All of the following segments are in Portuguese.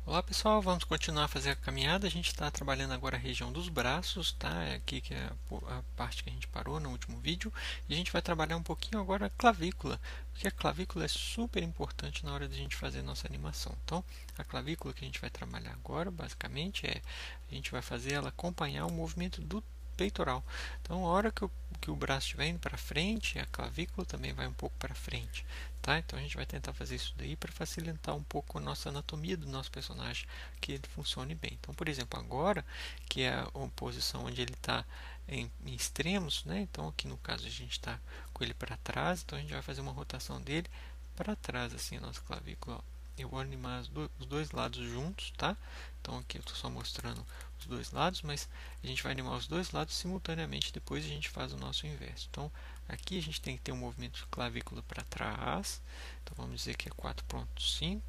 Olá pessoal, vamos continuar a fazer a caminhada. A gente está trabalhando agora a região dos braços, tá? É aqui que é a parte que a gente parou no último vídeo. E a gente vai trabalhar um pouquinho agora a clavícula, porque a clavícula é super importante na hora de a gente fazer nossa animação. Então, a clavícula que a gente vai trabalhar agora, basicamente, a gente vai fazer ela acompanhar o movimento do peitoral. Então, a hora que o braço estiver indo para frente, a clavícula também vai um pouco para frente. Tá? Então a gente vai tentar fazer isso daí para facilitar um pouco a nossa anatomia do nosso personagem, que ele funcione bem. Então, por exemplo, agora, que é a posição onde ele está em extremos, né? Então aqui no caso a gente está com ele para trás, então a gente vai fazer uma rotação dele para trás, assim, a nossa clavícula. Ó. Eu vou animar os dois lados juntos, tá? Então aqui eu estou só mostrando os dois lados, mas a gente vai animar os dois lados simultaneamente, depois a gente faz o nosso inverso. Então aqui a gente tem que ter um movimento de clavícula para trás, então vamos dizer que é 4.5,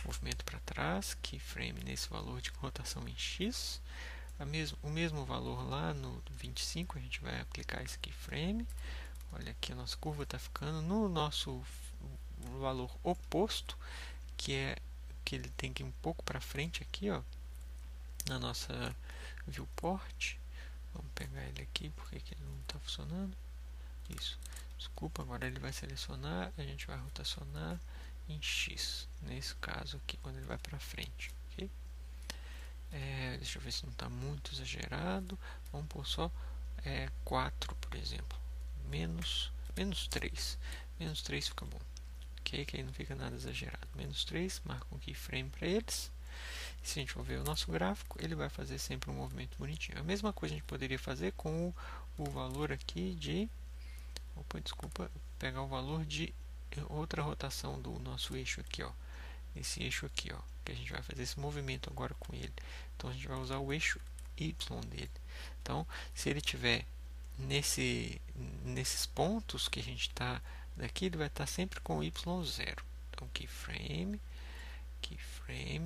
movimento para trás, keyframe nesse valor de rotação em X, o mesmo valor lá no 25 a gente vai aplicar esse keyframe. Olha aqui a nossa curva está ficando no nosso valor oposto, que é que ele tem que ir um pouco para frente aqui, ó, na nossa viewport. Vamos pegar ele aqui, porque ele não está funcionando. Isso. Desculpa, agora ele vai selecionar, a gente vai rotacionar em X, nesse caso aqui, quando ele vai para frente. Okay? Deixa eu ver se não está muito exagerado. Vamos pôr só 4, por exemplo. Menos 3. Menos 3 fica bom. Ok? Que aí não fica nada exagerado. Menos 3, marca um keyframe para eles. E se a gente for ver o nosso gráfico, ele vai fazer sempre um movimento bonitinho. A mesma coisa a gente poderia fazer com o valor aqui de... Opa, desculpa, pegar o valor de outra rotação do nosso eixo aqui, ó. Esse eixo aqui, ó, que a gente vai fazer esse movimento agora com ele. Então a gente vai usar o eixo Y dele. Então, se ele tiver nesses pontos que a gente está daqui, ele vai estar sempre com Y0. Então, keyframe,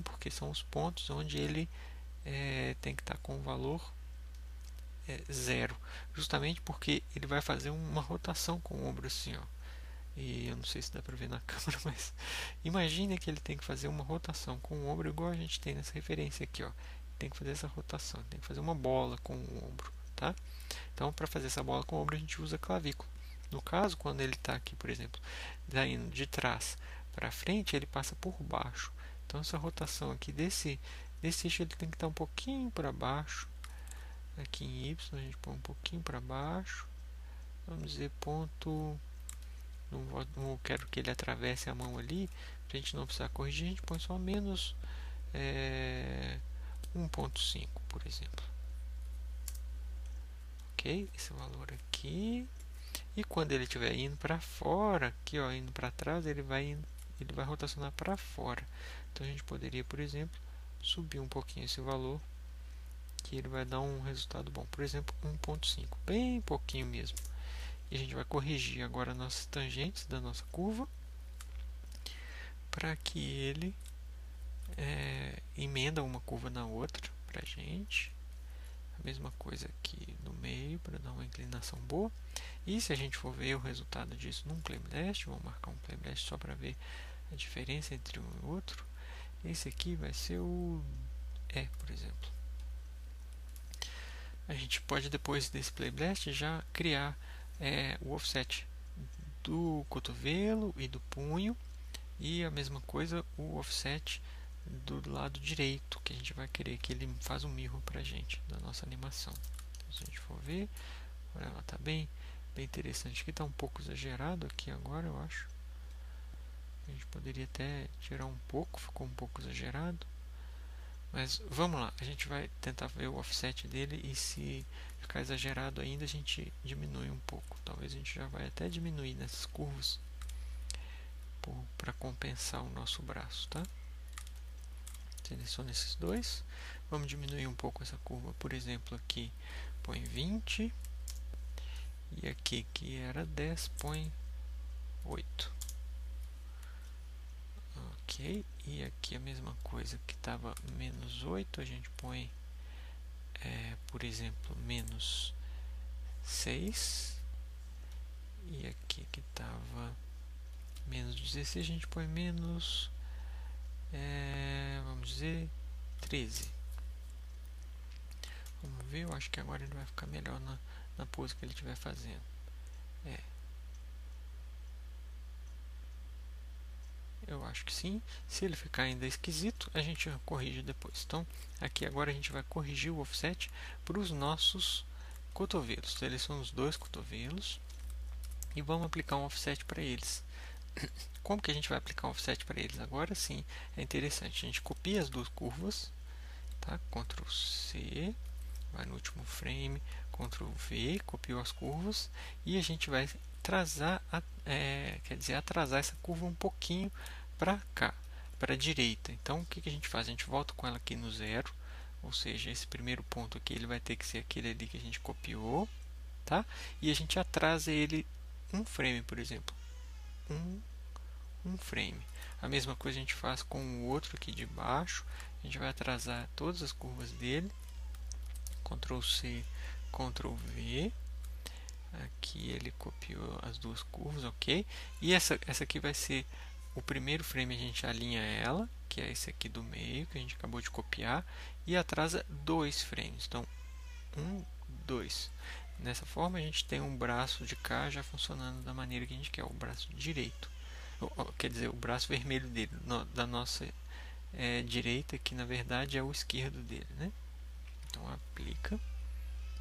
porque são os pontos onde ele tem que estar com o valor 0, justamente porque ele vai fazer uma rotação com o ombro assim, ó. E eu não sei se dá para ver na câmera, mas imagine que ele tem que fazer uma rotação com o ombro igual a gente tem nessa referência aqui, ó. Tem que fazer essa rotação, tem que fazer uma bola com o ombro, tá? Então, para fazer essa bola com o ombro, a gente usa a clavícula. No caso, quando ele está aqui, por exemplo, indo de trás para frente, ele passa por baixo. Então, essa rotação aqui desse eixo ele tem que estar um pouquinho para baixo. Aqui em Y a gente põe um pouquinho para baixo. Vamos dizer ponto. Não quero que ele atravesse a mão ali. Para a gente não precisar corrigir, a gente põe só menos 1.5, por exemplo. Ok? Esse valor aqui. E quando ele estiver indo para fora, aqui ó, indo para trás, ele vai rotacionar para fora. Então a gente poderia, por exemplo, subir um pouquinho esse valor, que ele vai dar um resultado bom. Por exemplo, 1.5, bem pouquinho mesmo. E a gente vai corrigir agora nossas tangentes da nossa curva para que ele emenda uma curva na outra para a gente. A mesma coisa aqui no meio para dar uma inclinação boa. E se a gente for ver o resultado disso num playlist, vou marcar um playlist só para ver a diferença entre um e outro. Esse aqui vai ser o por exemplo. A gente pode depois desse playlist já criar o offset do cotovelo e do punho, e a mesma coisa o offset do lado direito, que a gente vai querer que ele faça um mirror para a gente da nossa animação. Então, se a gente for ver, olha, ela está bem interessante. Aqui está um pouco exagerado aqui agora, eu acho. A gente poderia até tirar um pouco, ficou um pouco exagerado. Mas vamos lá, a gente vai tentar ver o offset dele e se ficar exagerado ainda a gente diminui um pouco. Talvez a gente já vai até diminuir nessas curvas para compensar o nosso braço, tá? Seleciono esses dois. Vamos diminuir um pouco essa curva, por exemplo, aqui põe 20 e aqui que era 10 põe 8. Ok, e aqui a mesma coisa que estava menos 8, a gente põe, por exemplo, menos 6. E aqui que estava menos 16, a gente põe menos fazer 13. Vamos ver, eu acho que agora ele vai ficar melhor na pose que ele estiver fazendo. Eu acho que sim. Se ele ficar ainda esquisito, a gente corrige depois. Então, aqui agora a gente vai corrigir o offset para os nossos cotovelos. Seleciona os dois cotovelos e vamos aplicar um offset para eles. Como que a gente vai aplicar um offset para eles? Agora sim, é interessante. A gente copia as duas curvas, tá? Ctrl C, vai no último frame, Ctrl V, copiou as curvas e a gente vai atrasar essa curva um pouquinho para cá, para a direita. Então, o que a gente faz? A gente volta com ela aqui no zero, ou seja, esse primeiro ponto aqui ele vai ter que ser aquele ali que a gente copiou, tá? E a gente atrasa ele um frame, por exemplo, um frame. A mesma coisa a gente faz com o outro aqui de baixo. A gente vai atrasar todas as curvas dele. Ctrl C, Ctrl V. Aqui ele copiou as duas curvas, ok? E essa aqui vai ser o primeiro frame, a gente alinha ela, que é esse aqui do meio, que a gente acabou de copiar, e atrasa 2 frames. Então, 1, 2. Dessa forma, a gente tem um braço de cá já funcionando da maneira que a gente quer, o braço direito. Quer dizer, o braço vermelho dele, da nossa direita, que na verdade é o esquerdo dele, né? Então, aplica.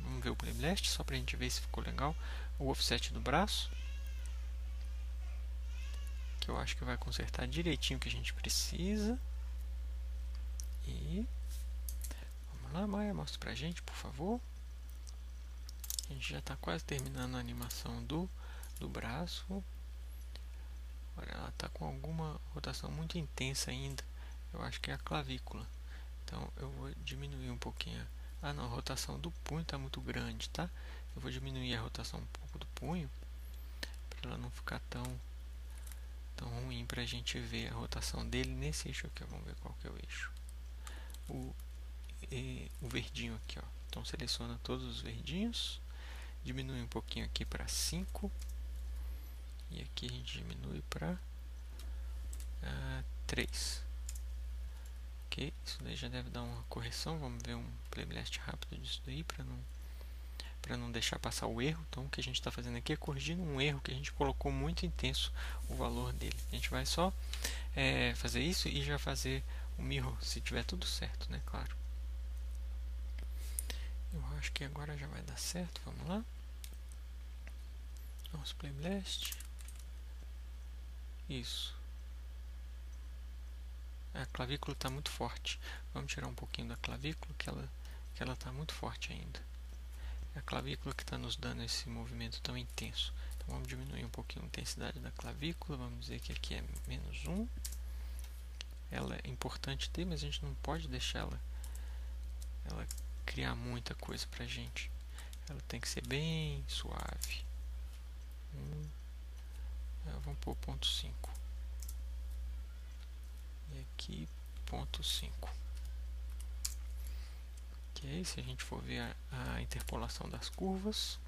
Vamos ver o Playblast, só para a gente ver se ficou legal. O offset do braço, que eu acho que vai consertar direitinho o que a gente precisa. E vamos lá, Maia, mostra pra gente, por favor. A gente já está quase terminando a animação do braço. Olha, ela está com alguma rotação muito intensa ainda. Eu acho que é a clavícula. Então eu vou diminuir um pouquinho. Ah não, a rotação do punho está muito grande, tá? Eu vou diminuir a rotação um pouco do punho, para ela não ficar tão ruim para a gente ver a rotação dele nesse eixo aqui. Vamos ver qual que é o eixo. O verdinho aqui, ó. Então seleciona todos os verdinhos, diminui um pouquinho aqui para 5 e aqui a gente diminui para 3. Ok, isso daí já deve dar uma correção. Vamos ver um playblast rápido disso daí para não deixar passar o erro. Então o que a gente está fazendo aqui é corrigindo um erro que a gente colocou muito intenso o valor dele. A gente vai só fazer isso e já fazer o mirror, se tiver tudo certo, né? Claro. Eu acho que agora já vai dar certo. Vamos lá. Nosso playblast. Isso. A clavícula está muito forte. Vamos tirar um pouquinho da clavícula, que ela está muito forte ainda. É a clavícula que está nos dando esse movimento tão intenso. Então vamos diminuir um pouquinho a intensidade da clavícula. Vamos dizer que aqui é -1. Ela é importante ter, mas a gente não pode deixar ela criar muita coisa pra gente. Ela tem que ser bem suave. Vamos pôr 0,5. E aqui 0,5. Ok, se a gente for ver a interpolação das curvas,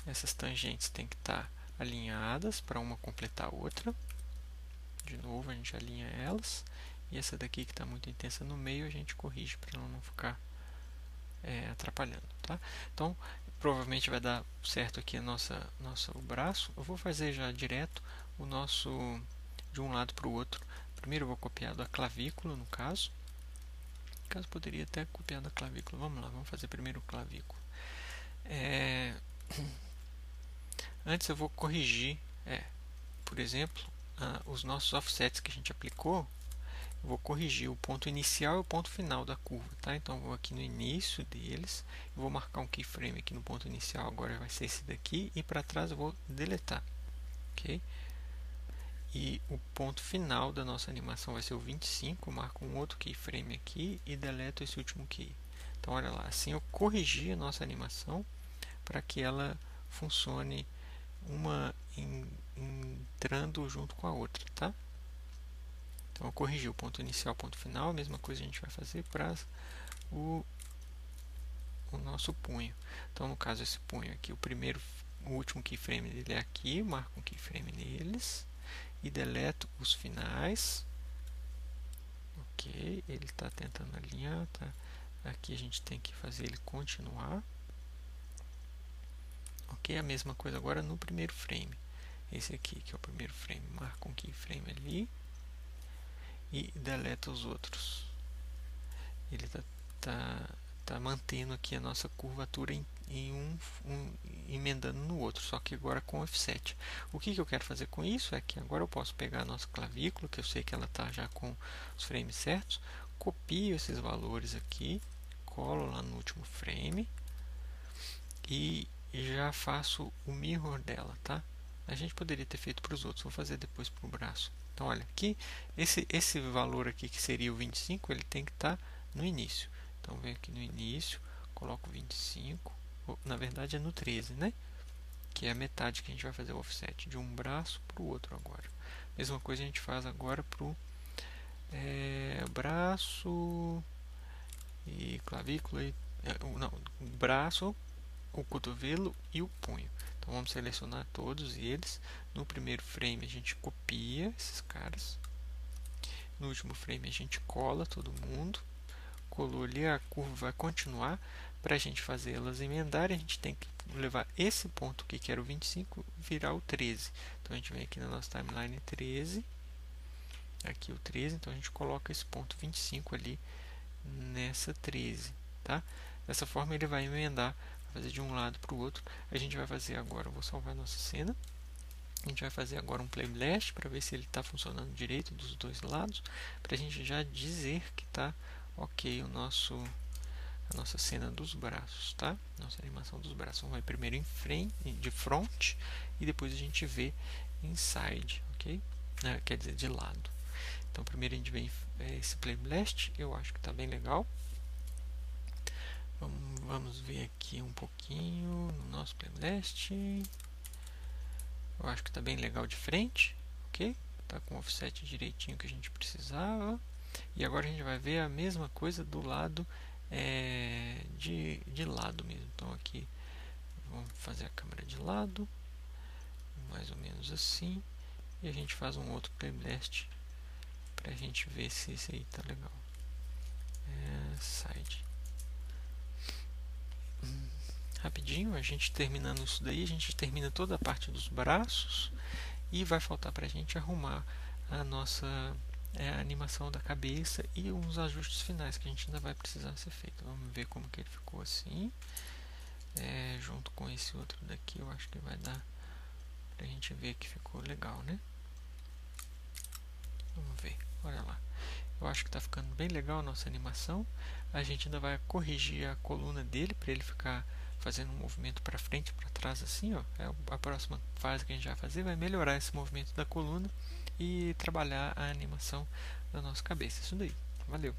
essas tangentes têm que estar alinhadas para uma completar a outra. De novo a gente alinha elas. E essa daqui que está muito intensa no meio a gente corrige para ela não ficar atrapalhando, tá? Então provavelmente vai dar certo aqui o braço. Eu vou fazer já direto o nosso de um lado para o outro. Primeiro eu vou copiar da clavícula, no caso. No caso poderia até copiar da clavícula. Vamos lá, vamos fazer primeiro o clavícula. Antes eu vou corrigir, por exemplo, os nossos offsets que a gente aplicou. Eu vou corrigir o ponto inicial e o ponto final da curva, tá? Então eu vou aqui no início deles, eu vou marcar um keyframe aqui no ponto inicial, agora vai ser esse daqui, e para trás eu vou deletar, ok? E o ponto final da nossa animação vai ser o 25, eu marco um outro keyframe aqui e deleto esse último key. Então olha lá, assim eu corrigi a nossa animação para que ela funcione uma entrando junto com a outra, tá? Então, eu corrigi o ponto inicial, ponto final, a mesma coisa a gente vai fazer para o nosso punho. Então, no caso, esse punho aqui, o último keyframe dele é aqui, marco um keyframe neles e deleto os finais. Ok, Ok, ele está tentando alinhar, tá? Aqui a gente tem que fazer ele continuar. Ok, a mesma coisa agora no primeiro frame. Esse aqui que é o primeiro frame, marca um keyframe ali e deleta os outros. Ele tá mantendo aqui a nossa curvatura em emendando no outro, só que agora com offset. O que eu quero fazer com isso é que agora eu posso pegar a nossa clavícula, que eu sei que ela está já com os frames certos, copio esses valores aqui, colo lá no último frame e já faço o mirror dela, tá? A gente poderia ter feito para os outros, vou fazer depois para o braço. Então, olha, aqui, esse valor aqui, que seria o 25, ele tem que estar no início. Então, venho aqui no início, coloco 25, na verdade é no 13, né? Que é a metade que a gente vai fazer o offset, de um braço para o outro agora. Mesma coisa a gente faz agora para o braço e clavícula, não, braço, o cotovelo e o punho. Então vamos selecionar todos eles. No primeiro frame a gente copia esses caras. No último frame a gente cola todo mundo. Colou ali, a curva vai continuar. Para a gente fazer elas emendarem, a gente tem que levar esse ponto aqui, que era o 25, virar o 13. Então a gente vem aqui na nossa timeline 13. Aqui o 13, então a gente coloca esse ponto 25 ali nessa 13, tá? Dessa forma ele vai emendar, fazer de um lado para o outro. A gente vai fazer agora, eu vou salvar nossa cena. A gente vai fazer agora um play blast para ver se ele está funcionando direito dos dois lados, para a gente já dizer que está ok a nossa cena dos braços, tá? Nossa animação dos braços. Então, vai primeiro em frame, de front, e depois a gente vê inside, ok? Quer dizer, de lado. Então, primeiro a gente vê esse play blast, eu acho que está bem legal. Vamos ver aqui um pouquinho no nosso playlist. Eu acho que está bem legal de frente, ok? Está com o offset direitinho que a gente precisava. E agora a gente vai ver a mesma coisa do lado de lado mesmo. Então aqui vamos fazer a câmera de lado, mais ou menos assim. E a gente faz um outro playlist para a gente ver se esse aí está legal. Side. Rapidinho, a gente terminando isso daí, a gente termina toda a parte dos braços e vai faltar para a gente arrumar a nossa animação da cabeça e uns ajustes finais que a gente ainda vai precisar ser feito. Vamos ver como que ele ficou assim, junto com esse outro daqui. Eu acho que vai dar para a gente ver que ficou legal, né? Vamos ver, olha lá. Eu acho que está ficando bem legal a nossa animação. A gente ainda vai corrigir a coluna dele para ele ficar fazendo um movimento para frente e para trás assim, ó. A próxima fase que a gente vai fazer vai melhorar esse movimento da coluna e trabalhar a animação da nossa cabeça. Isso daí. Valeu!